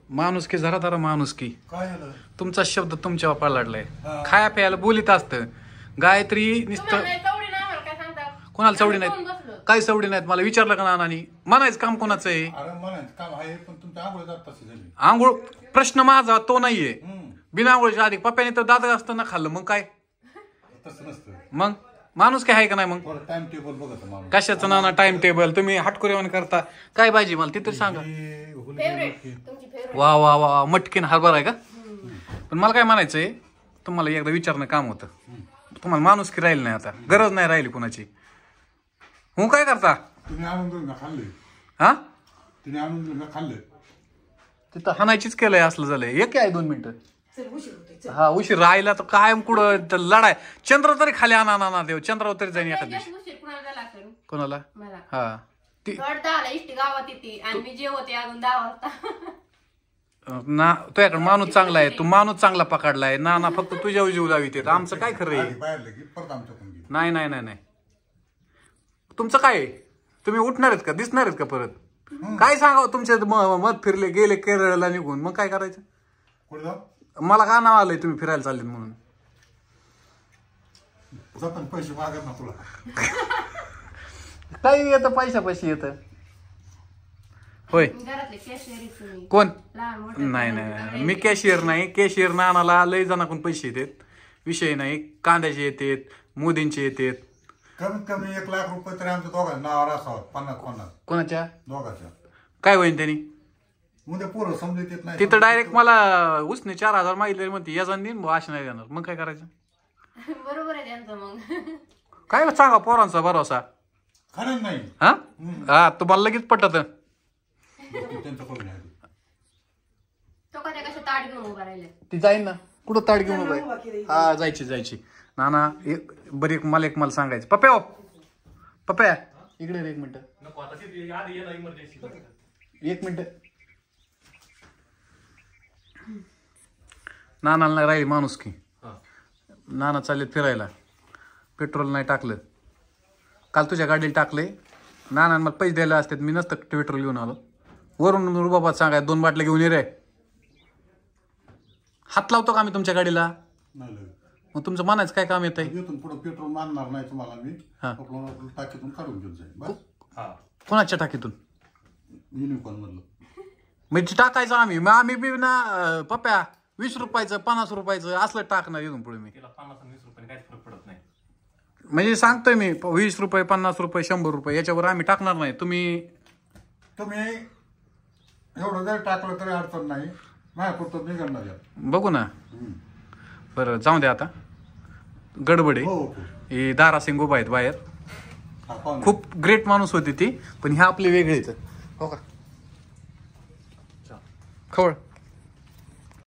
माणुसकी जरा जरा माणुसकी. काय झालं? तुमचा शब्द तुमच्यावर पाळलाय. खाया प्यायला बोलीत असतं. गायत्री नुसतं कोणाला सवडी नाहीत. काय सवडी नाहीत मला विचारलं का नानानी? म्हणायचं काम कोणाचं आहे? अरे म्हणायचं काम आहे पण तुमच्या आंघोळ जात तशी झाली. आंघोळ प्रश्न माझा तो नाहीये. बिना आंघोळीच्या आधी पप्प्याने तर दादा असताना खाल्लं मग काय? तसं नसतं. मग माणूस काय आहे का नाही? मग टाइम टेबल बघत माणूस. कशाचं नाना टाइम टेबल? तुम्ही हटकुरेवान करता. काय पाहिजे मला तिथे सांगा. वा वा वा मटकीन हरभरा आहे का? पण मला काय म्हणायचंय तुम्हाला एकदा विचारणं काम होतं. तुम्हाला माणुसकी राहील नाही आता. गरज नाही राहिली कुणाची. हो काय करता? तुम्ही आणून देऊन खाल्ले. हा तुम्ही आणून देऊन खाल्ले. तिथं हाणायचीच केलंय असलं झालंय. एक आहे 2 मिनिटं. हा उशीर राहिला तर काय कुठं लढाय. चंद्र तरी खाली आणा ना देव. चंद्रावर तरी जाईन एखाद दिवशी. कोणाला? हा ना तुझ्याकडे माणूस चांगला आहे. तू माणूस चांगला पकडलाय. ना फक्त तुझ्या जीव लावित. आमचं काय खरं आहे? नाही नाही नाही नाही. तुमचं काय? तुम्ही उठणार आहेत का? दिसणार आहेत का परत? काय सांगावं तुमचे मत फिरले गेले केरळला निघून. मग काय करायचं? मला का नाव आलंय तुम्ही फिरायला चालले म्हणून? पैसे मागत ना तुला. काही येतं पैसे येतं होय. कोण? नाही नाही मी कॅशियर नाही. कॅशियर नानाला लय जणांकडून पैसे येतात. विषय नाही. कांद्याचे येतात, मोदींचे येतात. कमीत कमी 1 लाख रुपये तरी आमच्या दोघांच्या नावावर असावं. 50-50. कोणाच्या? दोघांच्या. काय होईल त्यांनी? उद्या पोरं समजत येत नाही. तिथं डायरेक्ट मला उसने 4000 मागितले म्हणते याचा देईन अशी नाही देणार. मग काय करायचं? बरोबर आहे त्यांचं. मग काय सांगा पोरांचा भरोसा. खरंच नाही. हा तुम्हाला लगेच पटत. ती जाईन ना. कुठं ताट घेऊन उभा आहे? हा जायची नाना. बरी मला सांगायचं. पप्प्या इकडे 1 मिनिट. 1 मिनिट. नानाला राहिली माणुसकी. नाना चाललेत फिरायला. पेट्रोल नाही टाकलं. काल तुझ्या गाडीला टाकले. नाना मला पैसे द्यायला असतात. मी नसतं पेट्रोल घेऊन आलो. वरून रुबाबात सांगाय 2 बाटल्या घेऊन ये रे. हात लावतो का मी तुमच्या गाडीला? मग तुमचं म्हणायचं काय काम येत आहे? पुढे पेट्रोल मानणार नाही तुम्हाला मी. टाकीतून काढून घेऊन जाईल. कोणाच्या टाकीतून? युनिकॉर्न मधलं. म्हणजे टाकायचं आम्ही. मग आम्ही बी ना पप्प्या 20 रुपयाचं 50 रुपयाचं असलं टाकणार इथून पुढे मी. 50-20 रुपये काहीच फरक पडत नाही. म्हणजे सांगतोय मी 20 रुपये 50 रुपये 100 रुपये याच्यावर आम्ही टाकणार नाही. तुम्ही एवढं जर टाकलं तरी अडचण नाही. माझ्यापुरतं निघणार. बघू ना. बरं जाऊ द्या आता. गडबड आहे. दारासिंग उभा आहेत बाहेर. खूप ग्रेट माणूस होती ती. पण ह्या आपले वेगळेच. हो का? खवळ